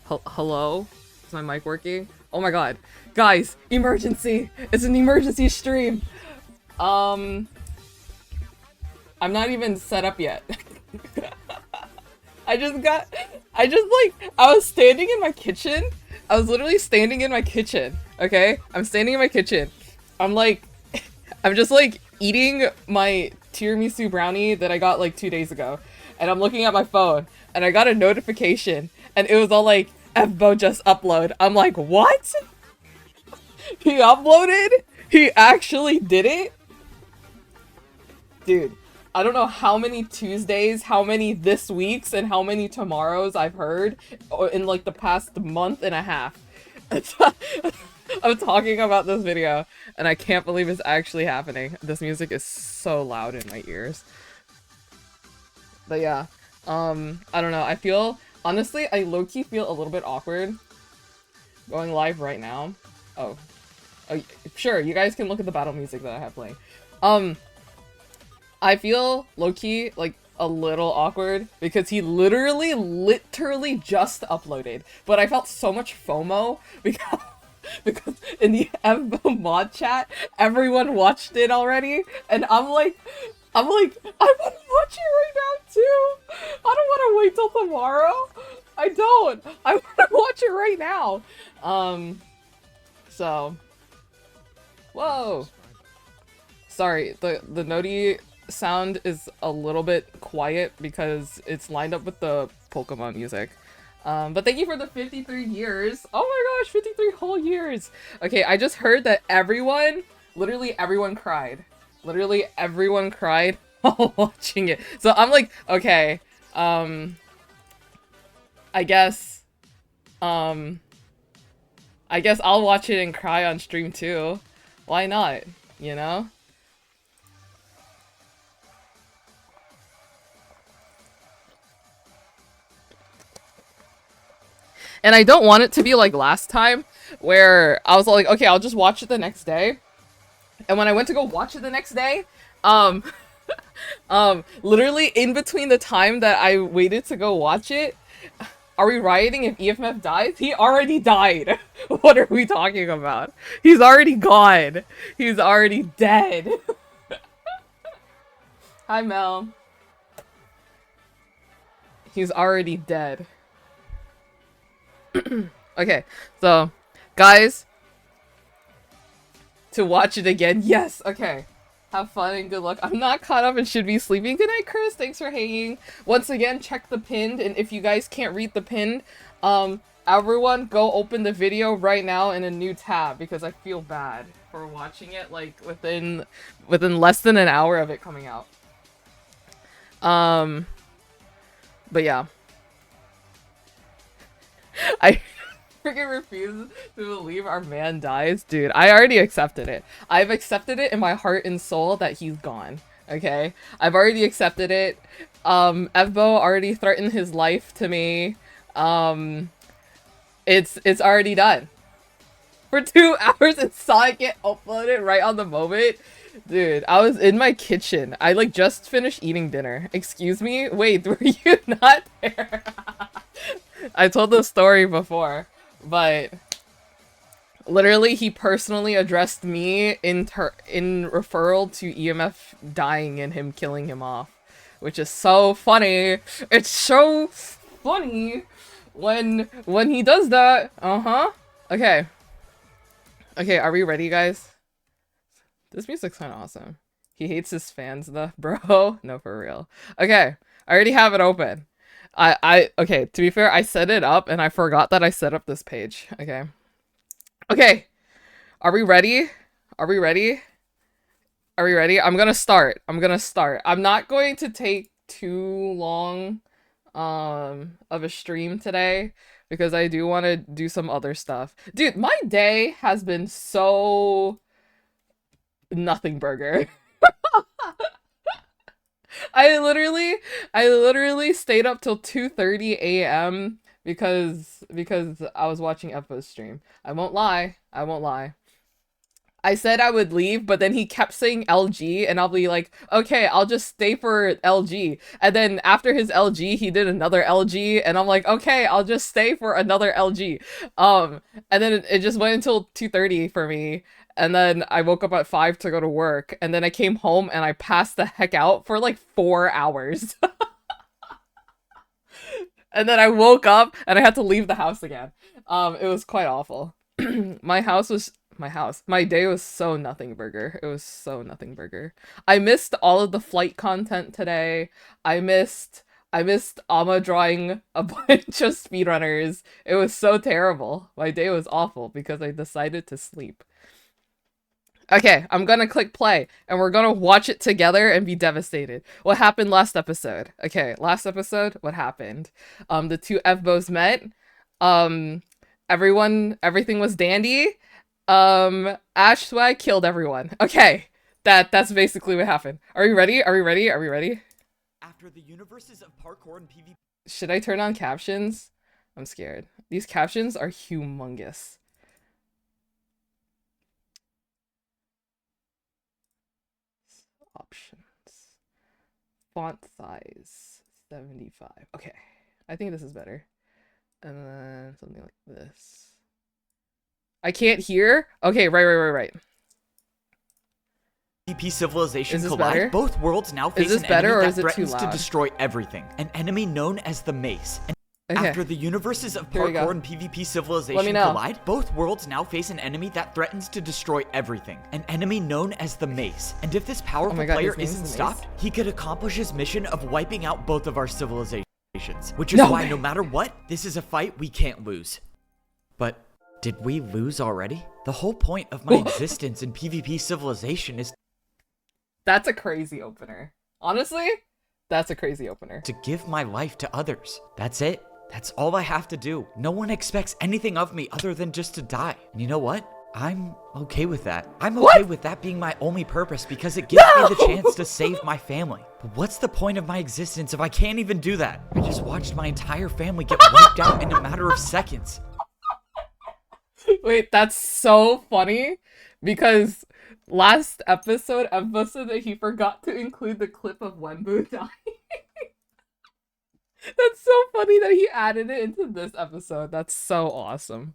Hello? Is my mic working? Oh my god. Guys, emergency! It's an emergency stream! I'm not even set up yet. I was standing in my kitchen. I was literally standing in my kitchen, okay? I'm standing in my kitchen. I'm like, I'm just like eating my tiramisu brownie that I got like 2 days ago. And I'm looking at my phone and I got a notification and it was all like, Fbo just upload. I'm like, what? He uploaded? He actually did it? Dude, I don't know how many Tuesdays, how many this weeks, and how many tomorrows I've heard in like the past month and a half. I'm talking about this video, and I can't believe it's actually happening. This music is so loud in my ears. But yeah, I don't know. I feel, honestly, I low-key feel a little bit awkward going live right now. Oh, sure, you guys can look at the battle music that I have playing. I feel low-key like a little awkward because he literally just uploaded, but I felt so much FOMO because in the Fbo mod chat everyone watched it already, and I'm like I want to watch it right now too. I don't want to wait till tomorrow. I want to watch it right now. So whoa, sorry, the noti sound is a little bit quiet because it's lined up with the Pokemon music. But thank you for the 53 years. Oh my gosh, 53 whole years. Okay, I just heard that literally everyone cried. Literally everyone cried while watching it. So I'm like, okay, I guess I'll watch it and cry on stream too. Why not? You know? And I don't want it to be like last time, where I was like, okay, I'll just watch it the next day. And when I went to go watch it the next day, literally in between the time that I waited to go watch it, are we rioting if EFMF dies? He already died. What are we talking about? He's already gone. He's already dead. Hi, Mel. He's already dead. Okay, so guys, to watch it again, yes, okay, have fun and good luck. I'm not caught up and should be sleeping. Good night, Chris, thanks for hanging. Once again, check the pinned, and if you guys can't read the pinned, everyone go open the video right now in a new tab because I feel bad for watching it like within less than an hour of it coming out. But yeah, I freaking refuse to believe our man dies. Dude, I already accepted it. I've accepted it in my heart and soul that he's gone. Okay? I've already accepted it. Fbo already threatened his life to me. It's already done. For 2 hours and saw it get uploaded right on the moment. Dude, I was in my kitchen. I like just finished eating dinner. Excuse me? Wait, were you not there? I told the story before, but literally he personally addressed me in referral to EMF dying and him killing him off, which is so funny. It's so funny when he does that. Okay. Okay, are we ready, guys? This music's kind of awesome. He hates his fans, though, bro. No, for real. Okay, I already have it open. Okay, to be fair, I set it up and I forgot that I set up this page. Okay. Okay. Are we ready? Are we ready? Are we ready? I'm gonna start. I'm not going to take too long of a stream today because I do want to do some other stuff. Dude, my day has been so nothing burger. I literally stayed up till 2:30 a.m. because I was watching Fbo's stream. I won't lie. I said I would leave, but then he kept saying LG, and I'll be like, okay, I'll just stay for LG. And then after his LG, he did another LG, and I'm like, okay, I'll just stay for another LG. And then it just went until 2:30 for me, and then I woke up at 5 to go to work, and then I came home and I passed the heck out for like 4 hours. And then I woke up and I had to leave the house again. It was quite awful. My day was so nothing burger. It was so nothing burger. I missed all of the flight content today. I missed Amma drawing a bunch of speedrunners. It was so terrible. My day was awful because I decided to sleep. Okay, I'm gonna click play, and we're gonna watch it together and be devastated. What happened last episode? Okay, last episode, what happened? The two Evbos met. Everything was dandy. Ash Swag killed everyone. Okay, that's basically what happened. Are we ready? Are we ready? Are we ready? After the universes of parkour and PvP. Should I turn on captions? I'm scared. These captions are humongous. Options. Font size 75. Okay, I think this is better. And then something like this. I can't hear. Okay, right. PvP civilization collide. Better? Both worlds now face an enemy that threatens to destroy everything. An enemy known as the Mace. Okay. After the universes of parkour and PvP civilization collide, both worlds now face an enemy that threatens to destroy everything. An enemy known as the Mace. And if this powerful player isn't stopped, he could accomplish his mission of wiping out both of our civilizations. Which is why no matter what, this is a fight we can't lose. But did we lose already? The whole point of my existence in PvP civilization is... That's a crazy opener. Honestly, that's a crazy opener. To give my life to others. That's it. That's all I have to do. No one expects anything of me other than just to die. And you know what? I'm okay with that. I'm okay with that being my only purpose because it gives me the chance to save my family. But what's the point of my existence if I can't even do that? I just watched my entire family get wiped out in a matter of seconds. Wait, that's so funny because last episode, Emma said that he forgot to include the clip of Wenbu dying. That's so funny that he added it into this episode. That's so awesome.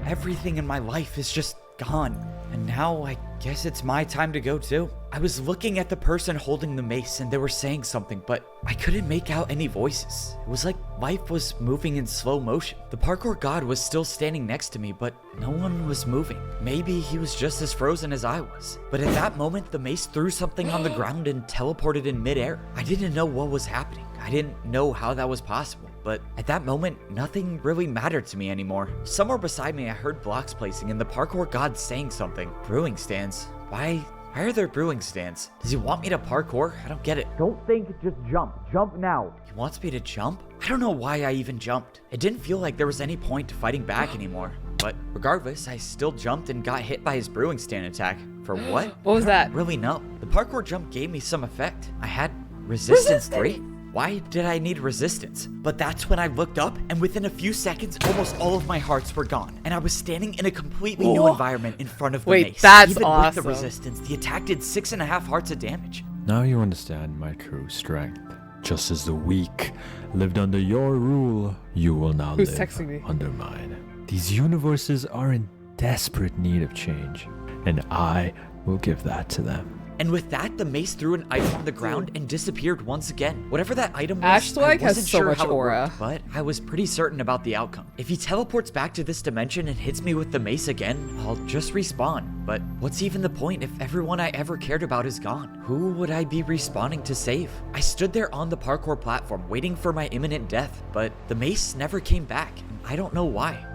Everything in my life is just gone. And now I guess it's my time to go too. I was looking at the person holding the mace and they were saying something, but I couldn't make out any voices. It was like life was moving in slow motion. The parkour god was still standing next to me, but no one was moving. Maybe he was just as frozen as I was. But at that moment, the mace threw something on the ground and teleported in midair. I didn't know what was happening. I didn't know how that was possible. But at that moment, nothing really mattered to me anymore. Somewhere beside me, I heard blocks placing and the parkour god saying something. Brewing stands? Why are there brewing stands? Does he want me to parkour? I don't get it. Don't think, just jump. Jump now. He wants me to jump? I don't know why I even jumped. It didn't feel like there was any point to fighting back anymore. But regardless, I still jumped and got hit by his brewing stand attack. For what? What was that? Really no. The parkour jump gave me some effect. I had resistance 3. Why did I need resistance? But that's when I looked up, and within a few seconds, almost all of my hearts were gone. And I was standing in a completely new environment in front of the mace. That's Even awesome. with the resistance, the attack did 6.5 hearts of damage. Now you understand my true strength. Just as the weak lived under your rule, you will now live under mine. These universes are in desperate need of change, and I will give that to them. And with that, the mace threw an item on the ground and disappeared once again. Whatever that item was, Ash Swag I wasn't has so sure much how it aura. worked, but I was pretty certain about the outcome. If he teleports back to this dimension and hits me with the mace again, I'll just respawn. But what's even the point if everyone I ever cared about is gone? Who would I be respawning to save? I stood there on the parkour platform waiting for my imminent death, but the mace never came back, and I don't know why.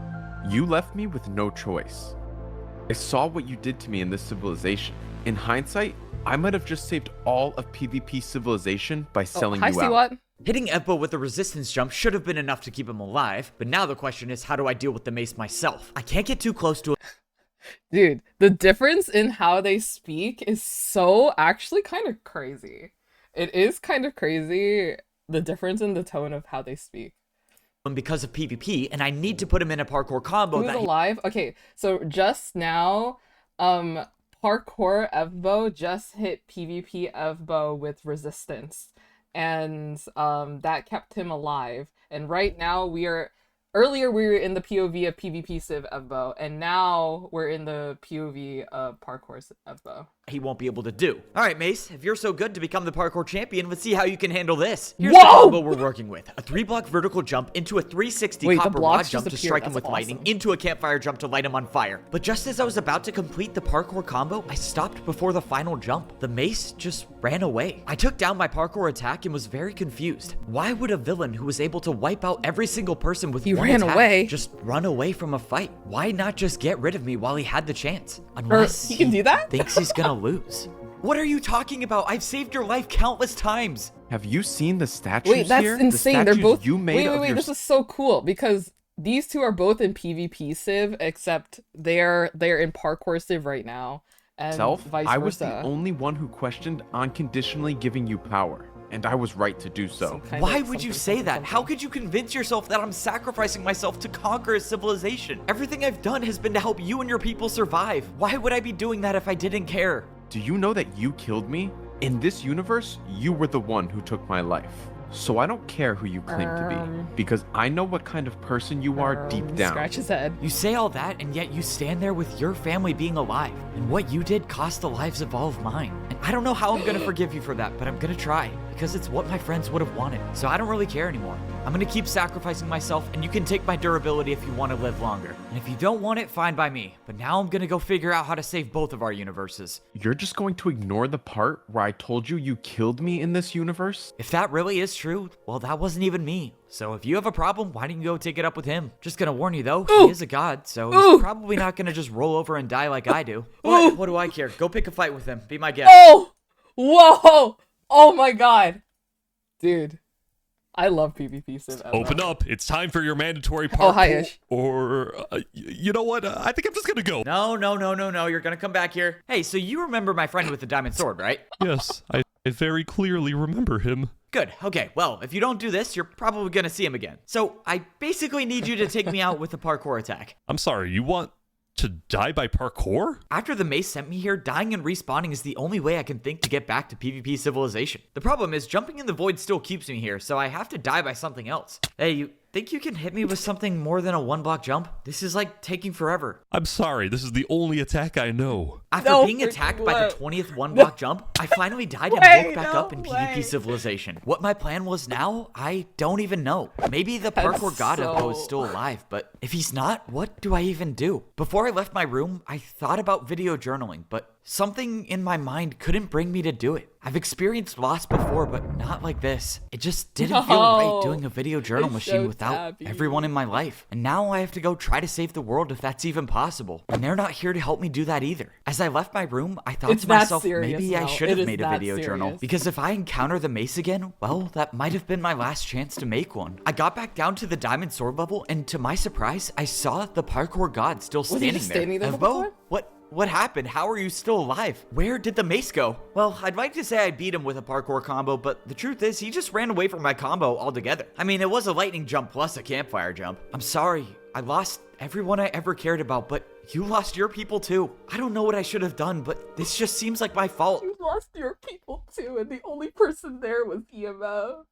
You left me with no choice. I saw what you did to me in this civilization. In hindsight, I might have just saved all of PvP civilization by selling you out. What? Hitting Epo with a resistance jump should have been enough to keep him alive, but now the question is, how do I deal with the mace myself? I can't get too close to it. Dude, the difference in how they speak is so actually kind of crazy. It is kind of crazy, the difference in the tone of how they speak. Because of PvP, and I need to put him in a parkour combo. Who's alive? Okay, so just now, Parkour Evbo just hit PvP Evbo with resistance, and that kept him alive. And right now earlier we were in the POV of PvP Civ Evbo, and now we're in the POV of Parkour Civ Evbo. He won't be able to do. All right, Mace, if you're so good to become the parkour champion, let's see how you can handle this. Here's the combo we're working with. A 3-block vertical jump into a 360 copper rod jump to strike him with lightning, into a campfire jump to light him on fire. But just as I was about to complete the parkour combo, I stopped before the final jump. The mace just ran away. I took down my parkour attack and was very confused. Why would a villain who was able to wipe out every single person with one attack just run away from a fight? Why not just get rid of me while he had the chance? Unless he can do that? Thinks he's gonna lose. What are you talking about? I've saved your life countless times. Have you seen the statues here? Wait, that's insane. They're both. You made wait, this is so cool because these two are both in PvP Civ, except they're in Parkour Civ right now, and vice versa. I was the only one who questioned unconditionally giving you power, and I was right to do so. Why would you say that? How could you convince yourself that I'm sacrificing myself to conquer a civilization? Everything I've done has been to help you and your people survive. Why would I be doing that if I didn't care? Do you know that you killed me? In this universe, you were the one who took my life. So I don't care who you claim to be, because I know what kind of person you are deep down. Scratch his head. You say all that, and yet you stand there with your family being alive. And what you did cost the lives of all of mine. And I don't know how I'm gonna forgive you for that, but I'm gonna try. Because it's what my friends would have wanted. So I don't really care anymore. I'm gonna keep sacrificing myself, and you can take my durability if you want to live longer. And if you don't want it, fine by me. But now I'm gonna go figure out how to save both of our universes. You're just going to ignore the part where I told you killed me in this universe? If that really is true, well, that wasn't even me. So if you have a problem, why don't you go take it up with him? Just gonna warn you though, he is a god, so he's probably not gonna just roll over and die like I do. What do I care? Go pick a fight with him. Be my guest. Oh! Whoa! Oh my god. Dude. I love PvP Civ. Open up. It's time for your mandatory parkour. Oh, hi, Ish. Or, you know what? I think I'm just gonna go. No. You're gonna come back here. Hey, so you remember my friend with the diamond sword, right? Yes, I very clearly remember him. Good. Okay, well, if you don't do this, you're probably gonna see him again. So, I basically need you to take me out with a parkour attack. I'm sorry, you want to die by parkour? After the mace sent me here, dying and respawning is the only way I can think to get back to PvP civilization. The problem is, jumping in the void still keeps me here, so I have to die by something else. Hey, you think you can hit me with something more than a 1-block jump? This is like taking forever. I'm sorry, this is the only attack I know. After being attacked by the 20th 1-block jump, I finally died and woke back up in PvP civilization. What my plan was now, I don't even know. Maybe the parkour god of Bo is still alive, but if he's not, what do I even do? Before I left my room, I thought about video journaling, but something in my mind couldn't bring me to do it. I've experienced loss before, but not like this. It just didn't feel right doing a video journal machine without everyone in my life. And now I have to go try to save the world if that's even possible. And they're not here to help me do that either. As I left my room, I thought to myself, maybe I should have made a video journal. Because if I encounter the mace again, well, that might have been my last chance to make one. I got back down to the diamond sword level, and to my surprise, I saw the parkour god still standing there. Evbo, what happened? How are you still alive? Where did the mace go? Well, I'd like to say I beat him with a parkour combo, but the truth is he just ran away from my combo altogether. I mean, it was a lightning jump plus a campfire jump. I'm sorry. I lost everyone I ever cared about, but you lost your people too. I don't know what I should have done, but this just seems like my fault. You lost your people too, and the only person there was EMO.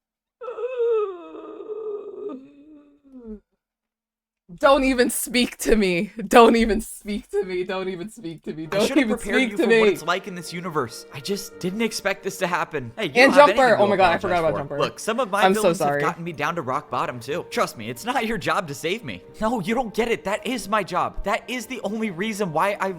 Don't even speak to me. Don't even speak to me. Don't even speak to me. Don't even speak to me. What it's like in this universe. I just didn't expect this to happen. Hey, and Jumper. Oh my god, I forgot about Jumper. Look, some of my villains have gotten me down to rock bottom too. Trust me, it's not your job to save me. No, you don't get it. That is my job. That is the only reason why I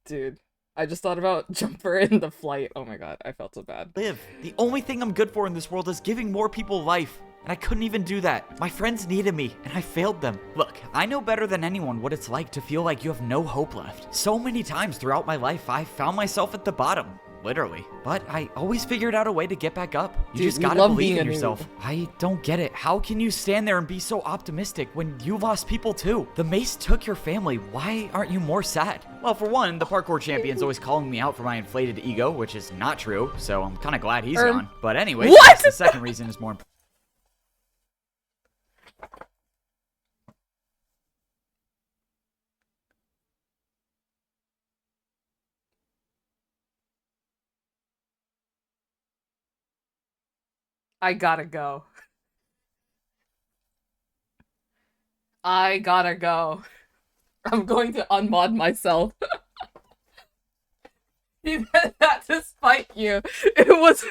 Dude, I just thought about Jumper in the flight. Oh my god, I felt so bad. Live. The only thing I'm good for in this world is giving more people life. And I couldn't even do that. My friends needed me, and I failed them. Look, I know better than anyone what it's like to feel like you have no hope left. So many times throughout my life, I found myself at the bottom. Literally. But I always figured out a way to get back up. You just gotta believe in yourself. I don't get it. How can you stand there and be so optimistic when you lost people too? The mace took your family. Why aren't you more sad? Well, for one, the parkour champion's always calling me out for my inflated ego, which is not true. So I'm kind of glad he's gone. But anyway, the second reason is more important. I gotta go. I gotta go. I'm going to unmod myself. He did that to spite you. It was...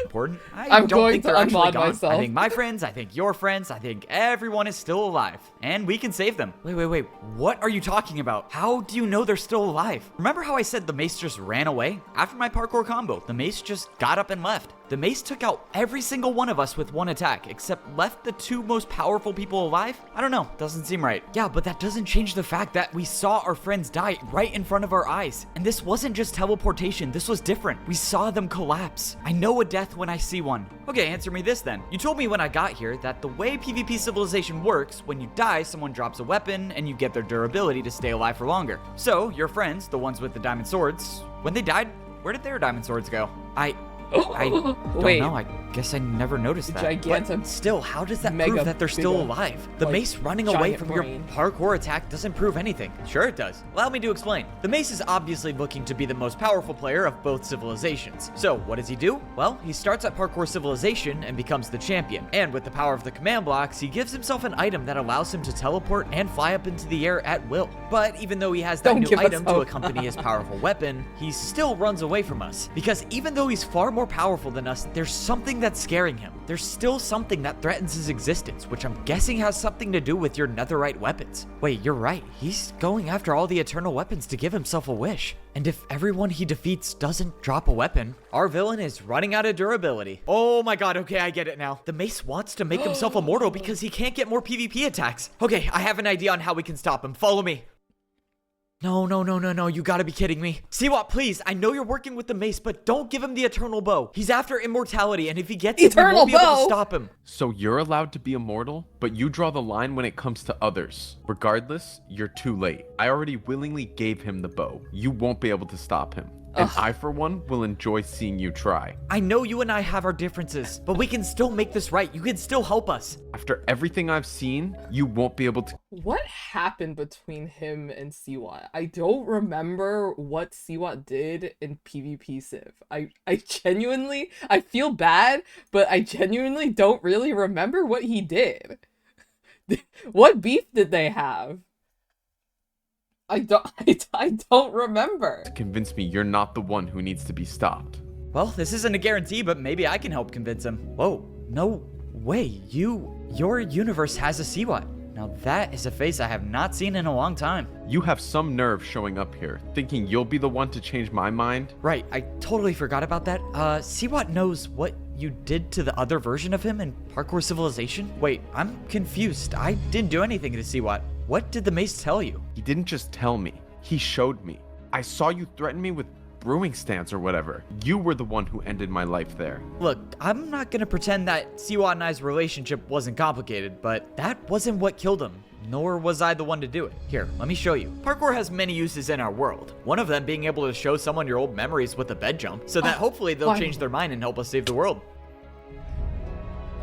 important. I'm going to unmod myself. I think my friends, I think your friends, I think everyone is still alive. And we can save them. Wait. What are you talking about? How do you know they're still alive? Remember how I said the mace just ran away? After my parkour combo, the mace just got up and left. The mace took out every single one of us with one attack, except left the 2 most powerful people alive? I don't know, doesn't seem right. Yeah, but that doesn't change the fact that we saw our friends die right in front of our eyes. And this wasn't just teleportation, this was different. We saw them collapse. I know a death when I see one. Okay, answer me this then. You told me when I got here that the way PvP civilization works, when you die, someone drops a weapon and you get their durability to stay alive for longer. So, your friends, the ones with the diamond swords, when they died, where did their diamond swords go? I don't know. I guess I never noticed that. But still, how does that prove that they're still alive? The mace running away from your parkour attack doesn't prove anything. Sure it does. Allow me to explain. The mace is obviously looking to be the most powerful player of both civilizations. So what does he do? Well, he starts at parkour civilization and becomes the champion. And with the power of the command blocks, he gives himself an item that allows him to teleport and fly up into the air at will. But even though he has that new item to accompany his powerful weapon, he still runs away from us. Because even though he's far more powerful than us, there's something that's scaring him. There's still something that threatens his existence, which I'm guessing has something to do with your netherite weapons. Wait, you're right. He's going after all the eternal weapons to give himself a wish. And if everyone he defeats doesn't drop a weapon, our villain is running out of durability. Oh my god, okay, I get it now. The mace wants to make himself immortal because he can't get more PvP attacks. Okay, I have an idea on how we can stop him. Follow me. No, you gotta be kidding me. CIV, please, I know you're working with the mace, but don't give him the eternal bow. He's after immortality, and if he gets it, we won't be able to stop him. So you're allowed to be immortal, but you draw the line when it comes to others. Regardless, you're too late. I already willingly gave him the bow. You won't be able to stop him. And I, for one, will enjoy seeing you try. I know you and I have our differences, but we can still make this right. You can still help us. After everything I've seen, you won't be able to... What happened between him and CIV? I don't remember what CIV did in PvP Civ. I genuinely, I feel bad, but I genuinely don't really remember what he did. What beef did they have? I don't remember. Convince me you're not the one who needs to be stopped. Well, this isn't a guarantee, but maybe I can help convince him. Whoa, no way. Your universe has a CIV. Now that is a face I have not seen in a long time. You have some nerve showing up here, thinking you'll be the one to change my mind. Right, I totally forgot about that. CIV knows what you did to the other version of him in Parkour Civilization? Wait, I'm confused. I didn't do anything to CIV. What did the mace tell you? He didn't just tell me. He showed me. I saw you threaten me with brewing stands or whatever. You were the one who ended my life there. Look, I'm not gonna pretend that CIV and I's relationship wasn't complicated, but that wasn't what killed him. Nor was I the one to do it. Here, let me show you. Parkour has many uses in our world. One of them being able to show someone your old memories with a bed jump, so that hopefully they'll change their mind and help us save the world.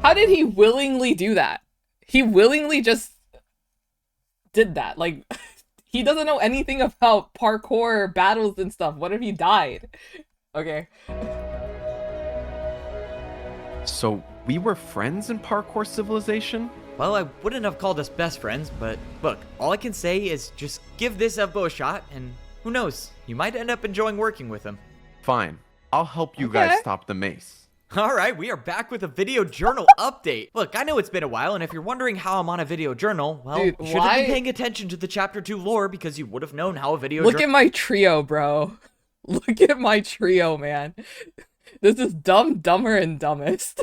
How did he willingly do that? He willingly just did that. Like, he doesn't know anything about parkour battles and stuff. What if he died? Okay. So we were friends in Parkour Civilization? Well, I wouldn't have called us best friends, but look, all I can say is just give this Evbo a shot, and who knows, you might end up enjoying working with him. Fine. I'll help you guys stop the mace. All right, we are back with a video journal update. Look, I know it's been a while, and if you're wondering how I'm on a video journal, well, you should have been paying attention to the Chapter 2 lore because you would have known how a video Look at my trio, bro. Look at my trio, man. This is dumb, dumber, and dumbest.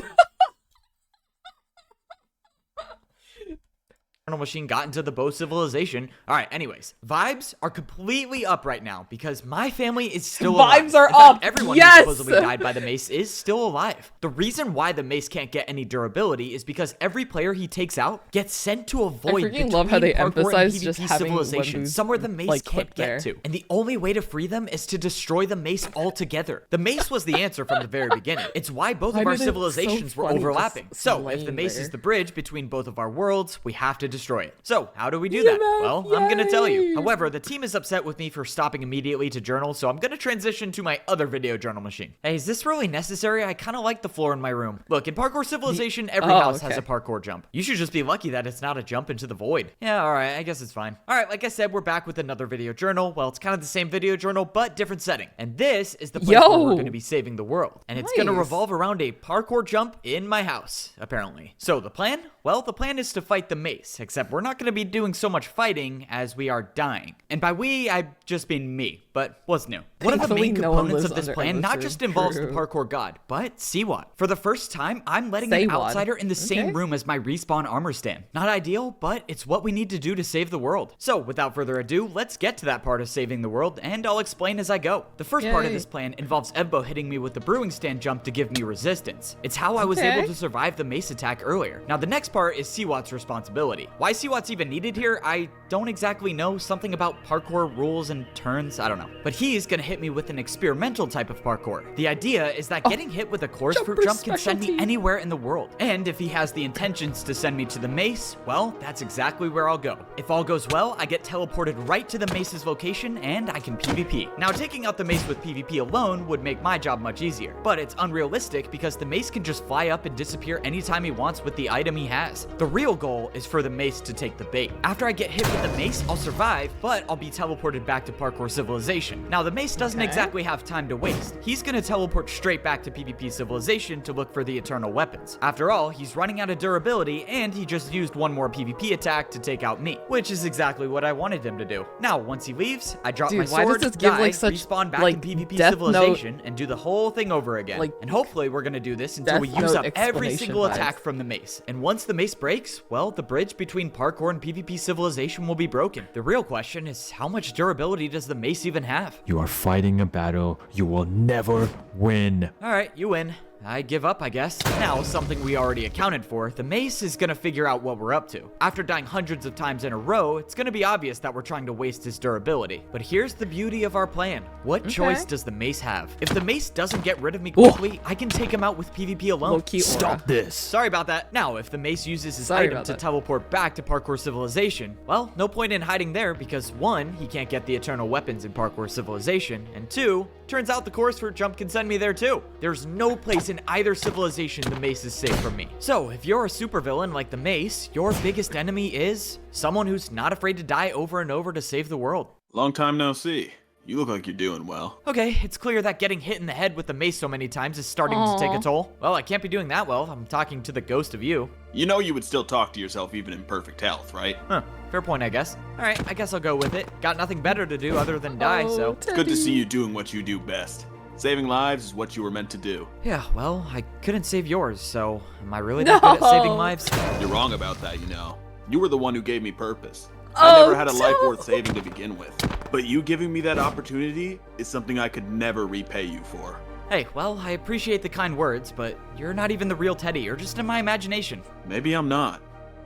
Machine got into the bow civilization. All right, anyways, vibes are completely up right now because my family is still alive. Vibes are up. Everyone who supposedly died by the mace is still alive. The reason why the mace can't get any durability is because every player he takes out gets sent to a void between love how they emphasize just civilization, somewhere the mace can't get to. And the only way to free them is to destroy the mace altogether. The mace was the answer from the very beginning. It's why both of our civilizations were overlapping. So if the mace is the bridge between both of our worlds, we have to destroy it. So, how do we do that? EMF, Well, I'm gonna tell you. yay! However, the team is upset with me for stopping immediately to journal, so I'm gonna transition to my other video journal machine. Hey, is this really necessary? I kinda like the floor in my room. Look, in Parkour Civilization, every house has a parkour jump. You should just be lucky that it's not a jump into the void. Yeah, alright, I guess it's fine. Alright, like I said, we're back with another video journal. Well, it's kind of the same video journal, but different setting. And this is the place where we're gonna be saving the world. And it's gonna revolve around a parkour jump in my house, apparently. So, the plan? Well, the plan is to fight the mace, except we're not gonna be doing so much fighting as we are dying. And by we, I just mean me, but what's new? One of the main components of this plan not just involves the parkour god, but CIV. For the first time, I'm letting an outsider in the same room as my respawn armor stand. Not ideal, but it's what we need to do to save the world. So, without further ado, let's get to that part of saving the world, and I'll explain as I go. The first part of this plan involves Pvpkour hitting me with the brewing stand jump to give me resistance. It's how I was able to survive the mace attack earlier. Now, the next part is CIV's responsibility. Why CIV's even needed here, I don't exactly know. Something about parkour rules and turns, I don't know. But he's gonna hit me with an experimental type of parkour. The idea is that getting hit with a chorus fruit jump can send me anywhere in the world. And if he has the intentions to send me to the mace, well, that's exactly where I'll go. If all goes well, I get teleported right to the mace's location and I can PvP. Now, taking out the mace with PvP alone would make my job much easier, but it's unrealistic because the mace can just fly up and disappear anytime he wants with the item he has. The real goal is for the mace to take the bait. After I get hit with the mace, I'll survive, but I'll be teleported back to Parkour Civilization. Now, the mace doesn't exactly have time to waste. He's gonna teleport straight back to PvP Civilization to look for the eternal weapons. After all, he's running out of durability and he just used one more PvP attack to take out me, which is exactly what I wanted him to do. Now, once he leaves, I drop my sword, die, respawn back in PvP Civilization, and do the whole thing over again. And hopefully we're gonna do this until we use up every single attack from the mace. And once the mace breaks, well, the bridge between Parkour and PvP Civilization will be broken. The real question is, how much durability does the mace even have? You are fighting a battle you will never win. Alright, you win. I give up, I guess. Now, something we already accounted for, the mace is gonna figure out what we're up to. After dying hundreds of times in a row, it's gonna be obvious that we're trying to waste his durability. But here's the beauty of our plan. What choice does the mace have? If the mace doesn't get rid of me quickly, I can take him out with PvP alone. Stop this. Sorry about that. Now, if the mace uses his item to teleport back to Parkour Civilization, well, no point in hiding there because 1, he can't get the eternal weapons in Parkour Civilization, and 2, turns out the chorus fruit jump can send me there too. There's no place in either civilization the mace is safe from me. So, if you're a supervillain like the mace, your biggest enemy is someone who's not afraid to die over and over to save the world. Long time no see. You look like you're doing well. Okay, it's clear that getting hit in the head with the mace so many times is starting to take a toll. Well, I can't be doing that well. I'm talking to the ghost of you. You know you would still talk to yourself even in perfect health, right? Huh. Fair point, I guess. Alright, I guess I'll go with it. Got nothing better to do other than die, so... It's good to see you doing what you do best. Saving lives is what you were meant to do. Yeah, well, I couldn't save yours, so am I really that good at saving lives? You're wrong about that, you know. You were the one who gave me purpose. I never had a life worth saving to begin with. But you giving me that opportunity is something I could never repay you for. Hey, well, I appreciate the kind words, but you're not even the real Teddy. You're just in my imagination. Maybe I'm not,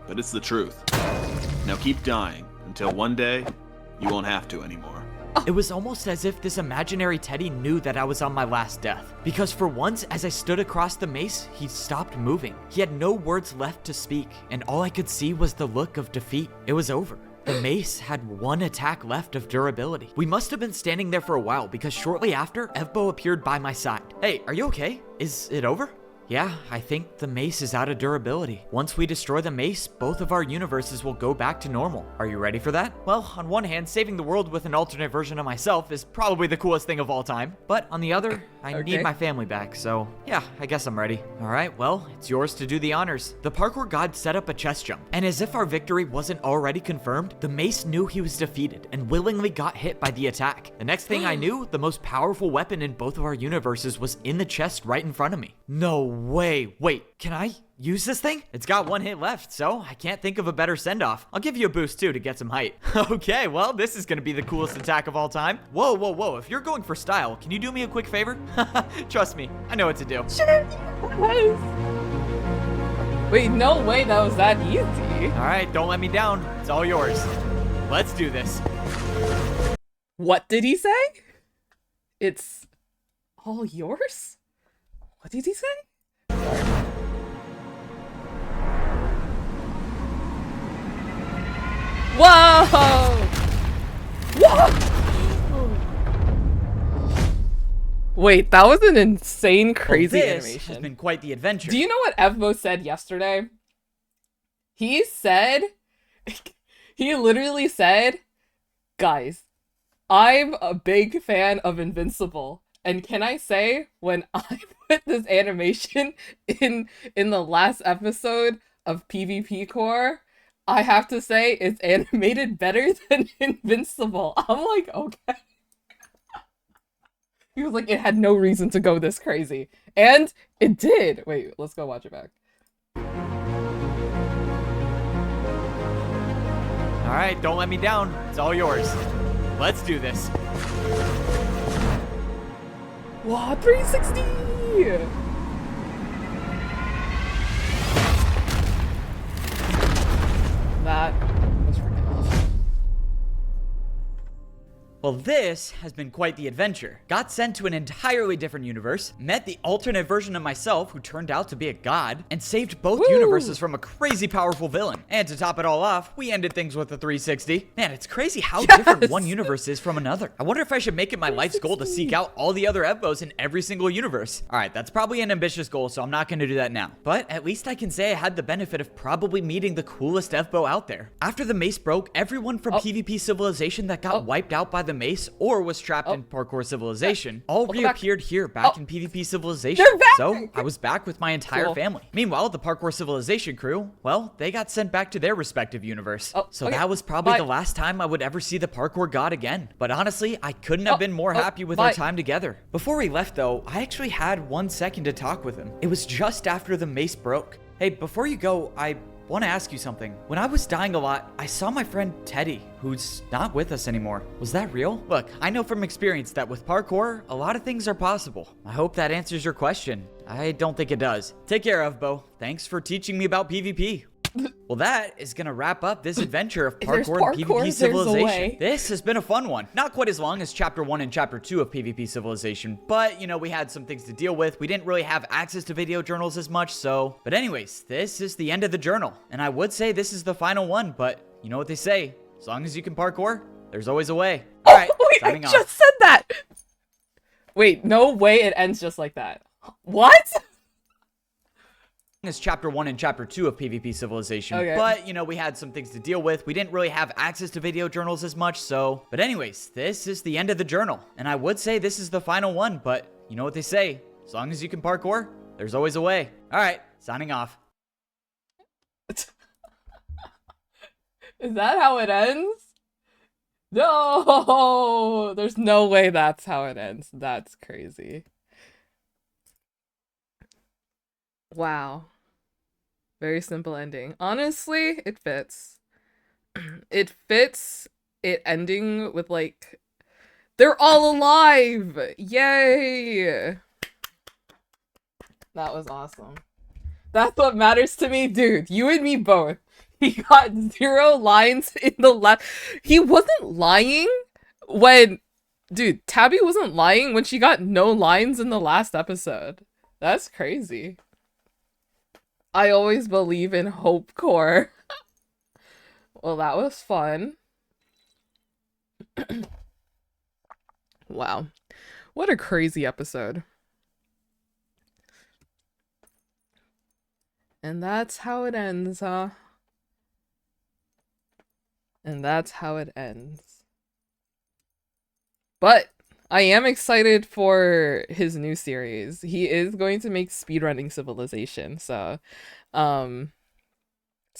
but it's the truth. Now keep dying until one day you won't have to anymore. It was almost as if this imaginary Teddy knew that I was on my last death. Because for once, as I stood across the mace, he stopped moving. He had no words left to speak, and all I could see was the look of defeat. It was over. The mace had one attack left of durability. We must have been standing there for a while because shortly after, Pvpkour appeared by my side. Hey, are you okay? Is it over? Yeah, I think the mace is out of durability. Once we destroy the mace, both of our universes will go back to normal. Are you ready for that? Well, on one hand, saving the world with an alternate version of myself is probably the coolest thing of all time. But on the other, I need my family back, so yeah, I guess I'm ready. Alright, well, it's yours to do the honors. The parkour god set up a chest jump, and as if our victory wasn't already confirmed, the mace knew he was defeated and willingly got hit by the attack. The next thing I knew, the most powerful weapon in both of our universes was in the chest right in front of me. No way. Wait, can I use this thing? It's got one hit left, so I can't think of a better send-off. I'll give you a boost too to get some height. Okay, well, this is gonna be the coolest attack of all time. Whoa, whoa, whoa. If you're going for style, can you do me a quick favor? Trust me, I know what to do. Sure. Wait, no way that was that easy. All right, don't let me down. It's all yours. Let's do this. What did he say? It's all yours? What did he say? Whoa! Whoa! Wait, that was an insane, crazy well, this animation. Has been quite the adventure. Do you know what Evmo said yesterday? He said, he literally said, guys, I'm a big fan of Invincible. And can I say, when I put this animation in the last episode of Pvpkour, I have to say it's animated better than Invincible. I'm like, okay. He was like, it had no reason to go this crazy. And it did. Wait, let's go watch it back. All right, don't let me down. It's all yours. Let's do this. Wow, 360! That was freaking awesome. Well, this has been quite the adventure. Got sent to an entirely different universe, met the alternate version of myself who turned out to be a god, and saved both universes from a crazy powerful villain. And to top it all off, we ended things with a 360. Man, it's crazy how different one universe is from another. I wonder if I should make it my life's goal to seek out all the other Evos in every single universe. All right, that's probably an ambitious goal, so I'm not going to do that now. But at least I can say I had the benefit of probably meeting the coolest Evo out there. After the mace broke, everyone from PvP Civilization that got wiped out by the mace or was trapped in Parkour Civilization all reappeared here back in PvP Civilization. So I was back with my entire family. Meanwhile, the Parkour Civilization crew, well, they got sent back to their respective universe. So that was probably the last time I would ever see the Parkour god again. But honestly, I couldn't have been more happy with our time together. Before we left though, I actually had 1 second to talk with him. It was just after the mace broke. Hey, before you go, I want to ask you something. When I was dying a lot, I saw my friend Teddy, who's not with us anymore. Was that real? Look, I know from experience that with parkour, a lot of things are possible. I hope that answers your question. I don't think it does. Take care, Evbo. Thanks for teaching me about PvP. Well, that is gonna wrap up this adventure of parkour and PvP Civilization. This has been a fun one. Not quite as long as Chapter 1 and Chapter 2 of PvP Civilization, but, you know, we had some things to deal with. We didn't really have access to video journals as much, so... But anyways, this is the end of the journal. And I would say this is the final one, but you know what they say. As long as you can parkour, there's always a way. All right, wait, I just said that! Wait, no way it ends just like that. What? Is Chapter 1 and Chapter 2 of PvP Civilization, but, you know, we had some things to deal with. We didn't really have access to video journals as much, so... But anyways, this is the end of the journal. And I would say this is the final one, but you know what they say. As long as you can parkour, there's always a way. All right, signing off. Is that how it ends? No! There's no way that's how it ends. That's crazy. Wow. Very simple ending. Honestly, it fits. It fits it ending with, like, they're all alive! Yay! That was awesome. That's what matters to me, dude. You and me both. He got 0 lines in the last... He wasn't lying when... Dude, Tabby wasn't lying when she got no lines in the last episode. That's crazy. I always believe in Pvpkour. Well, that was fun. Wow. What a crazy episode. And that's how it ends, huh? And that's how it ends. But I am excited for his new series. He is going to make speedrunning Civilization, so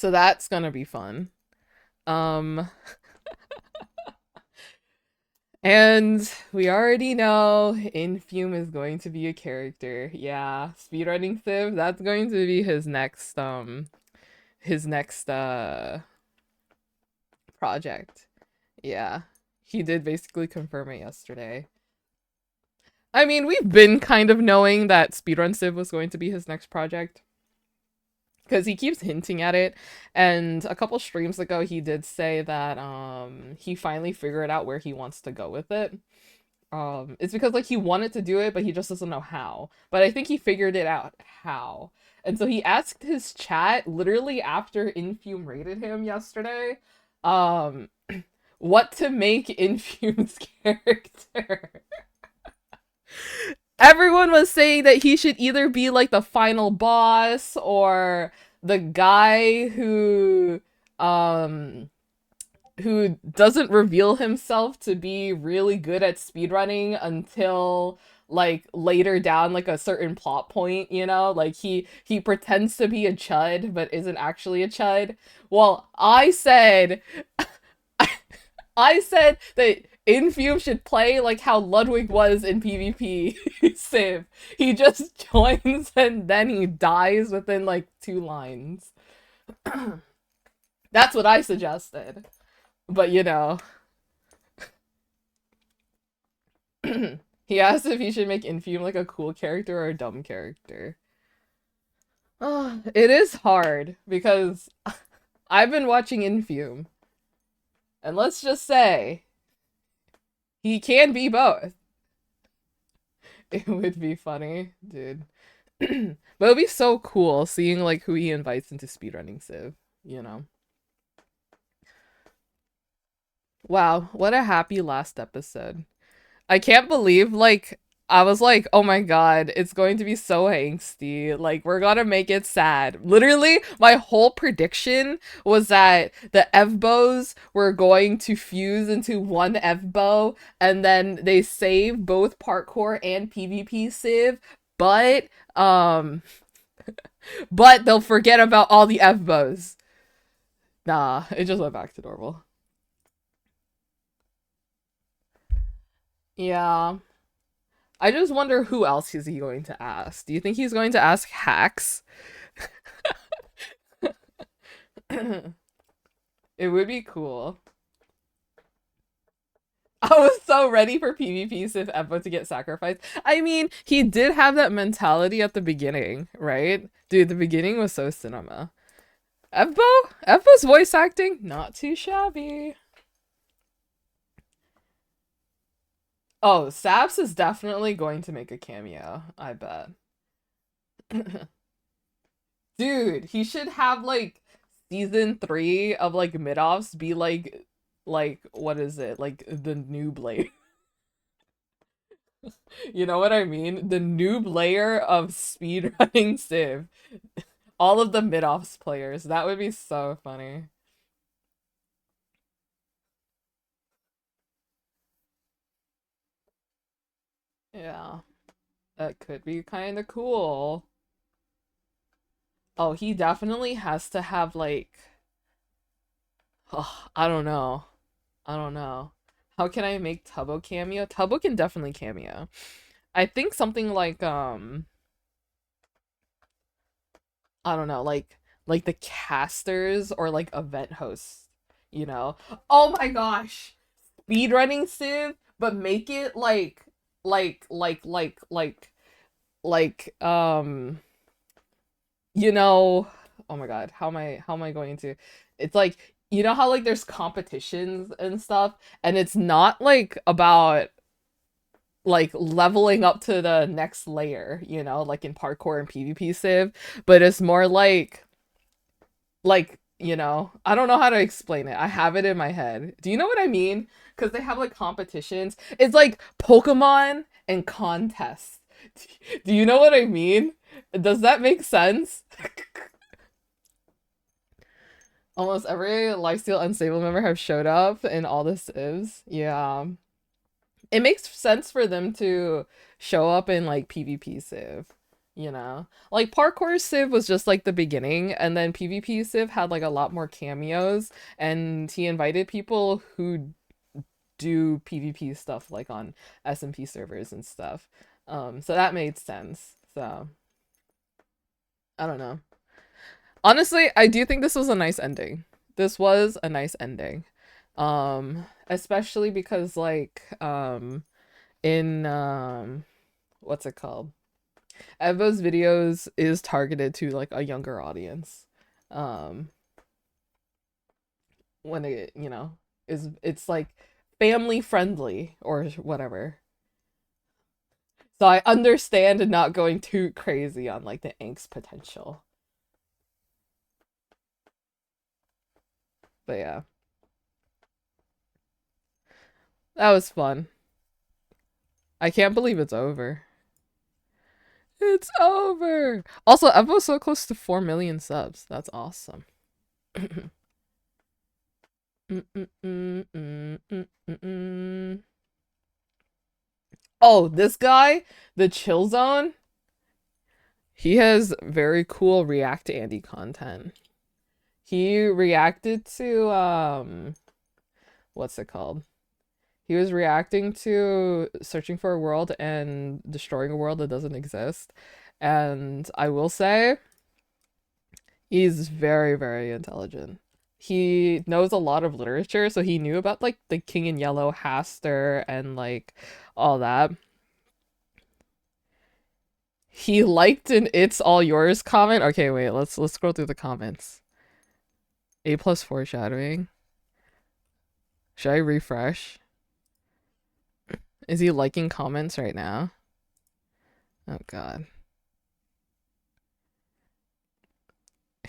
that's gonna be fun. And we already know Infume is going to be a character. Yeah, speedrunning Civ, that's going to be his next project. Yeah, he did basically confirm it yesterday. I mean, we've been kind of knowing that Speedrun Civ was going to be his next project, because he keeps hinting at it, and a couple streams ago he did say that he finally figured out where he wants to go with it. It's because, like, he wanted to do it, but he just doesn't know how. But I think he figured it out how. And so he asked his chat literally after Infume rated him yesterday, um what to make Infume's character. Everyone was saying that he should either be like the final boss or the guy who doesn't reveal himself to be really good at speedrunning until like later down like a certain plot point, you know? Like he pretends to be a chud but isn't actually a chud. Well, I said that Infume should play like how Ludwig was in PvP Civ. He just joins and then he dies within like 2 lines. That's what I suggested. But you know. He asked if he should make Infume like a cool character or a dumb character. It is hard because I've been watching Infume. And let's just say he can be both. It would be funny, dude. But it would be so cool seeing like who he invites into speedrunning Civ, you know. Wow, what a happy last episode. I can't believe, like, I was like, oh my god, it's going to be so angsty. Like, we're gonna make it sad. Literally, my whole prediction was that the Evbos were going to fuse into one Evbo, and then they save both Parkour and PvP Civ, but they'll forget about all the Evbos. Nah, it just went back to normal. Yeah. I just wonder who else is he going to ask. Do you think he's going to ask Hacks? It would be cool. I was so ready for PvP Civ Evo to get sacrificed. I mean, he did have that mentality at the beginning, right? Dude, the beginning was so cinema. Evo's voice acting, not too shabby. Oh, Saps is definitely going to make a cameo, I bet. Dude, he should have like season 3 of like mid-offs be like what is it? Like the noob layer. You know what I mean? The noob layer of speedrunning Civ. All of the mid-offs players. That would be so funny. Yeah. That could be kind of cool. Oh, he definitely has to have like... Oh, I don't know. I don't know. How can I make Tubbo cameo? Tubbo can definitely cameo. I think something like, I don't know, like the casters or like event hosts, you know? Oh my gosh! Speedrunning Civ, but make it you know, oh my god, how am I going to? It's like, you know how like there's competitions and stuff, and it's not like about like leveling up to the next layer, you know, like in parkour and PvP Civ, but it's more like, you know, I don't know how to explain it. I have it in my head. Do you know what I mean? Because they have like competitions. It's like Pokemon and contests. Do you know what I mean? Does that make sense? Almost every Lifesteal Unstable member have showed up in all the civs. Yeah. It makes sense for them to show up in like PvP Civ, you know? Like Parkour Civ was just like the beginning, and then PvP Civ had like a lot more cameos, and he invited people who do PvP stuff like on SMP servers and stuff. So that made sense. So I don't know. Honestly, I do think this was a nice ending. This was a nice ending. Especially because like in what's it called? Evo's videos is targeted to like a younger audience. When it, you know, it's like family friendly or whatever. So I understand not going too crazy on like the angst potential. But yeah. That was fun. I can't believe it's over. It's over! Also, Evo's so close to 4 million subs. That's awesome. Oh, this guy, the Chill Zone, he has very cool React to Andy content. He reacted to what's it called? He was reacting to searching for a world and destroying a world that doesn't exist. And I will say, he's very, very intelligent. He knows a lot of literature, so he knew about like the King in Yellow, Haster, and like all that. He liked an "It's all yours" comment. Okay, wait, let's scroll through the comments. A+ foreshadowing. Should I refresh? Is he liking comments right now? Oh god.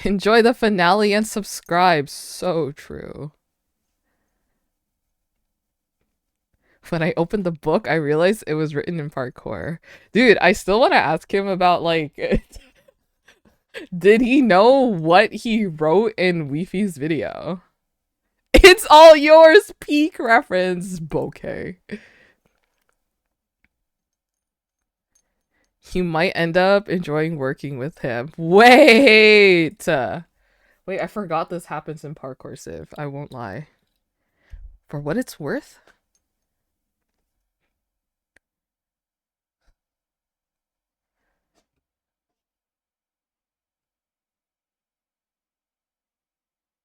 Enjoy the finale and subscribe. So true. When I opened the book, I realized it was written in parkour. Dude, I still want to ask him about, like, did he know what he wrote in Weefy's video? It's all yours, peak reference, bouquet. You might end up enjoying working with him. Wait! Wait, I forgot this happens in Parkour Civ. I won't lie. For what it's worth?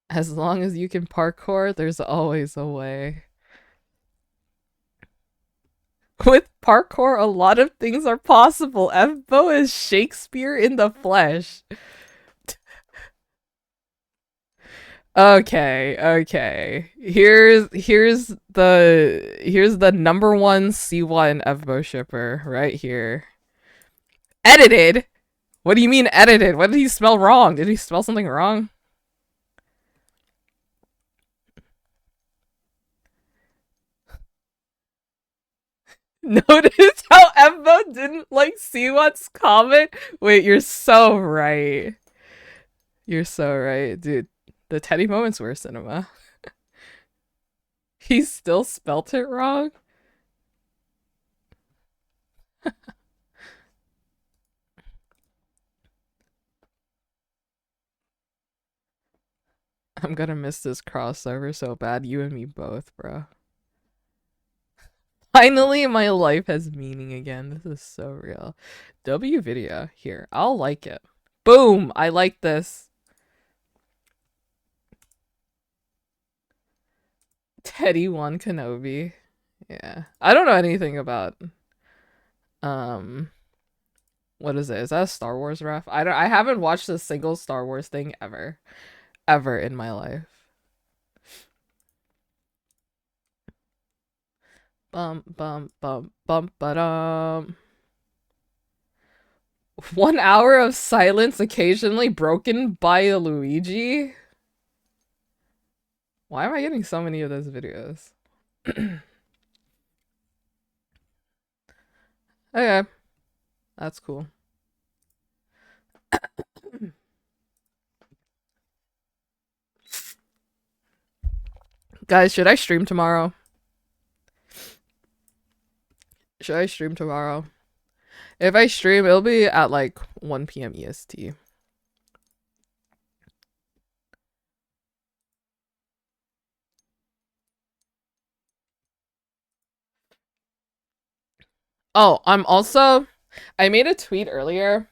As long as you can parkour, there's always a way. With parkour, a lot of things are possible. Fbo is Shakespeare in the flesh. Okay. Here's the number one C1 Fbo shipper right here. Edited? What do you mean edited? What did he spell wrong? Did he spell something wrong? Notice how Fbo didn't like see what's comment? Wait, you're so right. You're so right, dude. The Teddy moments were cinema. He still spelt it wrong? I'm gonna miss this crossover so bad. You and me both, bro. Finally, my life has meaning again. This is so real. W video. Here, I'll like it. Boom! I like this. Teddy 1 Kenobi. Yeah. I don't know anything about what is it? Is that a Star Wars ref? I haven't watched a single Star Wars thing ever in my life. Ba-dum. 1 hour of silence occasionally broken by a Luigi? Why am I getting so many of those videos? Okay. That's cool. Guys, should I stream tomorrow? Should I stream tomorrow? If I stream, it'll be at like 1 p.m. EST. Oh, I made a tweet earlier,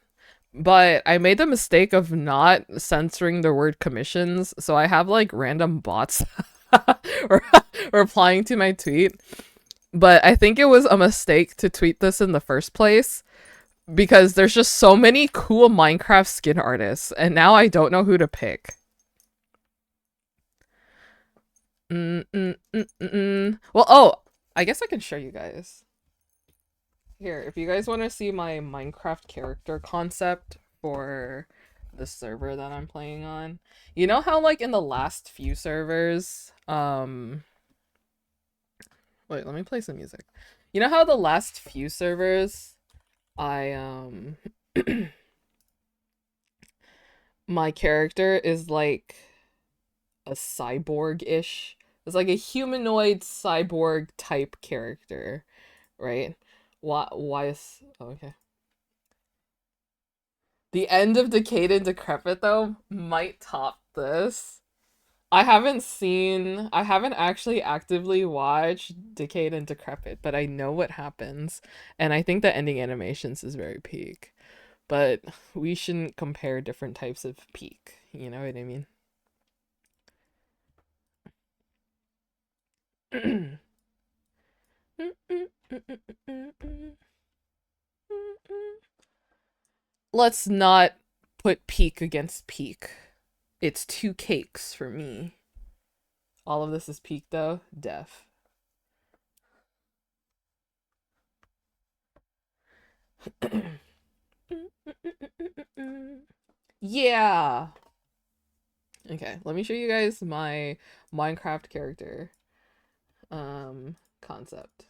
but I made the mistake of not censoring the word commissions, so I have like random bots replying to my tweet. But I think it was a mistake to tweet this in the first place because there's just so many cool Minecraft skin artists, and now I don't know who to pick. Well, oh, I guess I can show you guys. Here, if you guys want to see my Minecraft character concept for the server that I'm playing on, you know how like in the last few servers, Wait, let me play some music. You know how the last few servers, my character is like a cyborg-ish. It's like a humanoid cyborg type character, right? Why is... Oh, okay. The end of Decayed and Decrepit, though, might top this. I haven't actually actively watched Decayed and Decrepit, but I know what happens, and I think the ending animations is very peak. But we shouldn't compare different types of peak, you know what I mean? Let's not put peak against peak. It's 2 cakes for me. All of this is peak though. Def. Yeah. Okay, let me show you guys my Minecraft character concept.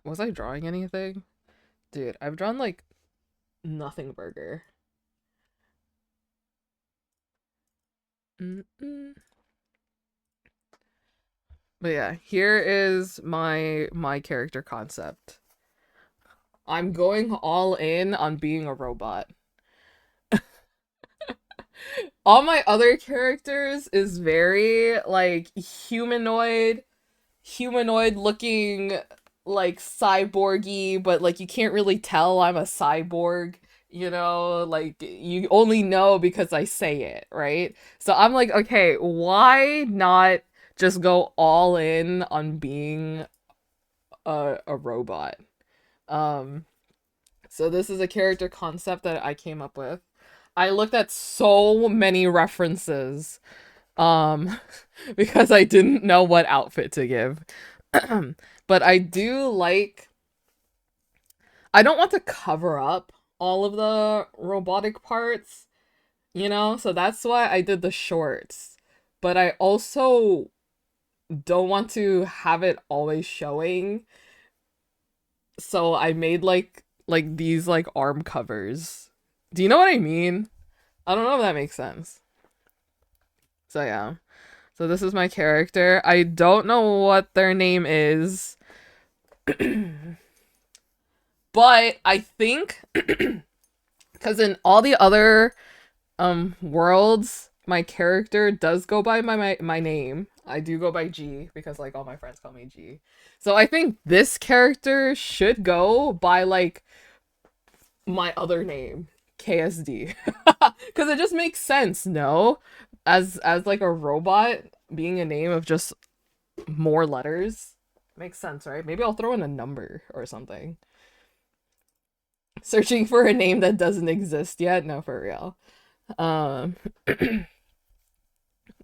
Was I drawing anything? Dude, I've drawn like nothing burger. But yeah, here is my character concept. I'm going all in on being a robot. All my other characters is very like humanoid looking, like cyborgy, but like you can't really tell I'm a cyborg, you know, like you only know because I say it, right? So I'm like, okay, why not just go all in on being a robot? So this is a character concept that I came up with. I looked at so many references because I didn't know what outfit to give. But I do like, I don't want to cover up all of the robotic parts, you know? So that's why I did the shorts. But I also don't want to have it always showing. So I made like these like arm covers. Do you know what I mean? I don't know if that makes sense. So yeah. So this is my character. I don't know what their name is. But I think because in all the other worlds, my character does go by my name. I do go by G because like all my friends call me G. So I think this character should go by like my other name, KSD. Cuz it just makes sense, no? As like a robot being a name of just more letters makes sense, right? Maybe I'll throw in a number or something. Searching for a name that doesn't exist yet? No, for real.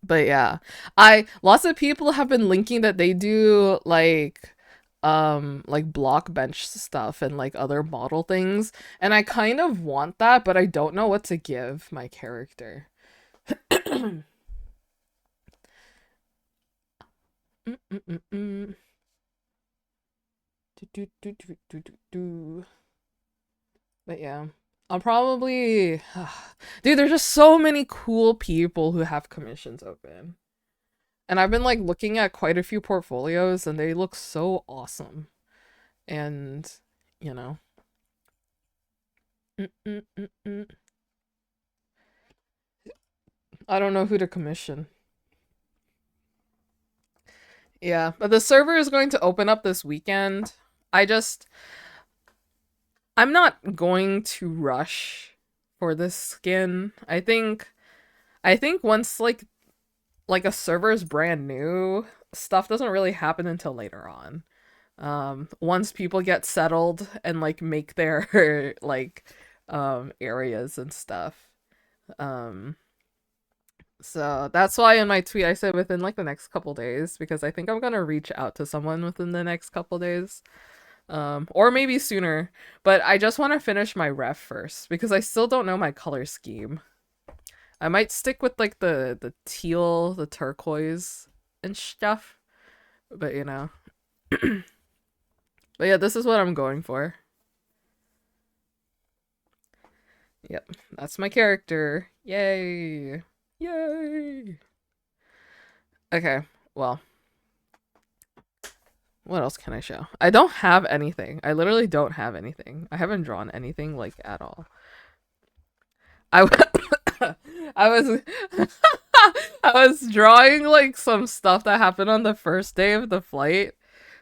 But yeah, lots of people have been linking that they do like block bench stuff and like other model things, and I kind of want that, but I don't know what to give my character. But yeah, I'll probably... Dude, there's just so many cool people who have commissions open. And I've been like looking at quite a few portfolios and they look so awesome. And, you know. I don't know who to commission. Yeah, but the server is going to open up this weekend. I'm not going to rush for this skin. I think once like a server is brand new, stuff doesn't really happen until later on. Once people get settled and like make their like areas and stuff. So that's why in my tweet I said within like the next couple days, because I think I'm gonna reach out to someone within the next couple days. Or maybe sooner, but I just want to finish my ref first because I still don't know my color scheme. I might stick with like the teal, the turquoise and stuff. But you know. But yeah, this is what I'm going for. Yep, that's my character. Yay. Yay. Okay, well. What else can I show? I don't have anything. I literally don't have anything. I haven't drawn anything like at all. I was I was drawing like some stuff that happened on the first day of the flight.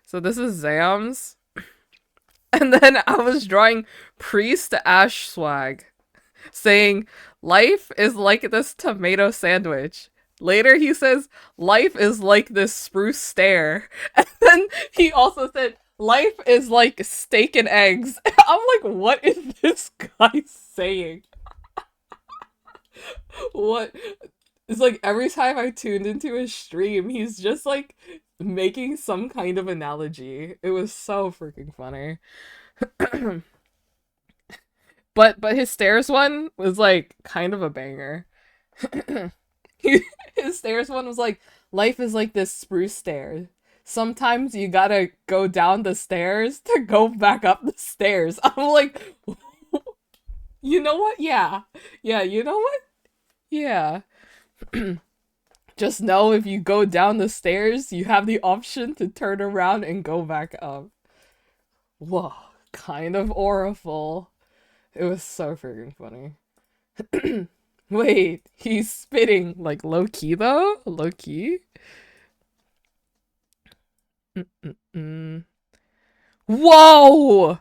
So this is Zam's. And then I was drawing Priest Ash swag saying life is like this tomato sandwich. Later he says life is like this spruce stare. And then he also said life is like steak and eggs. I'm like, what is this guy saying? What? It's like every time I tuned into his stream, he's just like making some kind of analogy. It was so freaking funny. But his stairs one was like kind of a banger. His stairs one was like, life is like this spruce stairs. Sometimes you gotta go down the stairs to go back up the stairs. I'm like, you know what? Yeah. Yeah, you know what? Yeah. Just know if you go down the stairs, you have the option to turn around and go back up. Whoa, kind of oriful. It was so freaking funny. Wait, he's spitting like low key though? Low key? Whoa!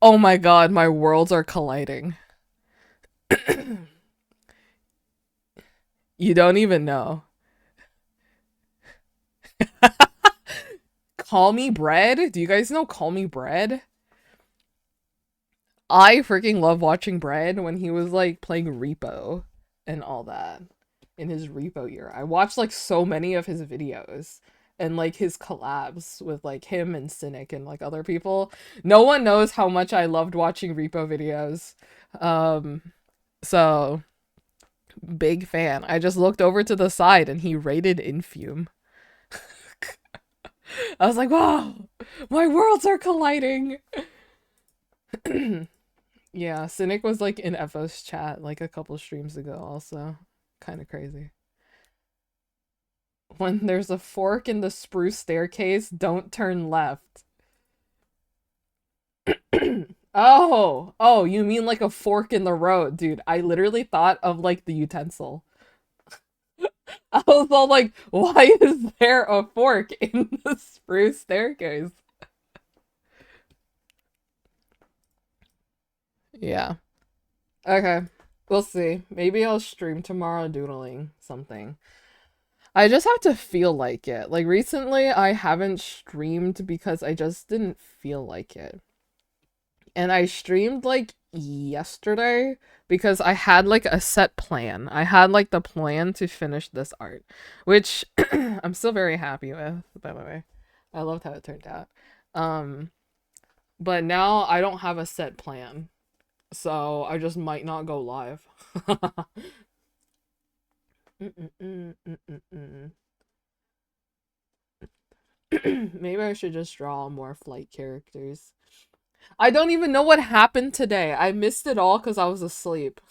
Oh my god, my worlds are colliding. You don't even know. Call Me Bread? Do you guys know Call Me Bread? I freaking love watching Bread when he was like playing Repo and all that in his Repo year. I watched like so many of his videos and like his collabs with like him and Cynic and like other people. No one knows how much I loved watching Repo videos. So big fan. I just looked over to the side and he rated Infume. I was like, wow, my worlds are colliding. Yeah, Cynic was like in FO's chat like a couple streams ago also. Kind of crazy. When there's a fork in the spruce staircase, don't turn left. Oh, you mean like a fork in the road, dude. I literally thought of like the utensil. I was all like, why is there a fork in the spruce staircase? Yeah. Okay. We'll see. Maybe I'll stream tomorrow doodling something. I just have to feel like it. Like recently I haven't streamed because I just didn't feel like it. And I streamed like yesterday because I had like a set plan. I had like the plan to finish this art, which I'm still very happy with, by the way. I loved how it turned out. But now I don't have a set plan. So I just might not go live. Maybe I should just draw more flight characters. I don't even know what happened today. I missed it all because I was asleep.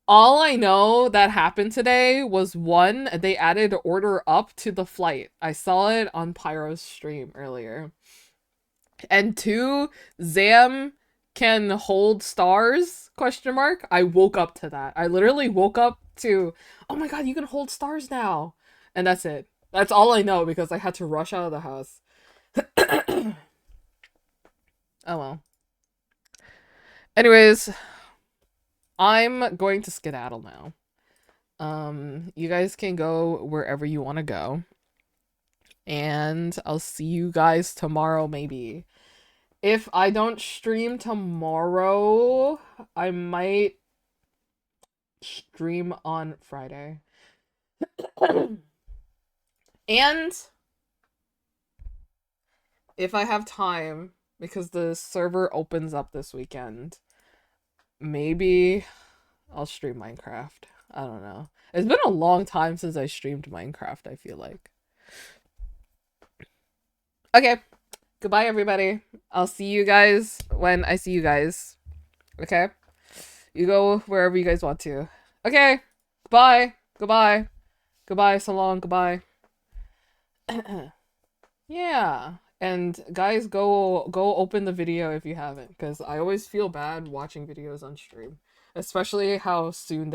All I know that happened today was one, they added order up to the flight. I saw it on Pyro's stream earlier. And two, Zam can hold stars, question mark. I woke up to that. I literally woke up to, oh my god, you can hold stars now. And that's it. That's all I know because I had to rush out of the house. Oh well. Anyways, I'm going to skedaddle now. You guys can go wherever you want to go. And I'll see you guys tomorrow maybe. If I don't stream tomorrow, I might stream on Friday. And if I have time, because the server opens up this weekend, maybe I'll stream Minecraft. I don't know. It's been a long time since I streamed Minecraft, I feel like. Okay. Goodbye, everybody. I'll see you guys when I see you guys. Okay? You go wherever you guys want to. Okay. Bye. Goodbye. Goodbye. So long. Goodbye. Yeah. And guys, go open the video if you haven't, because I always feel bad watching videos on stream, especially how soon they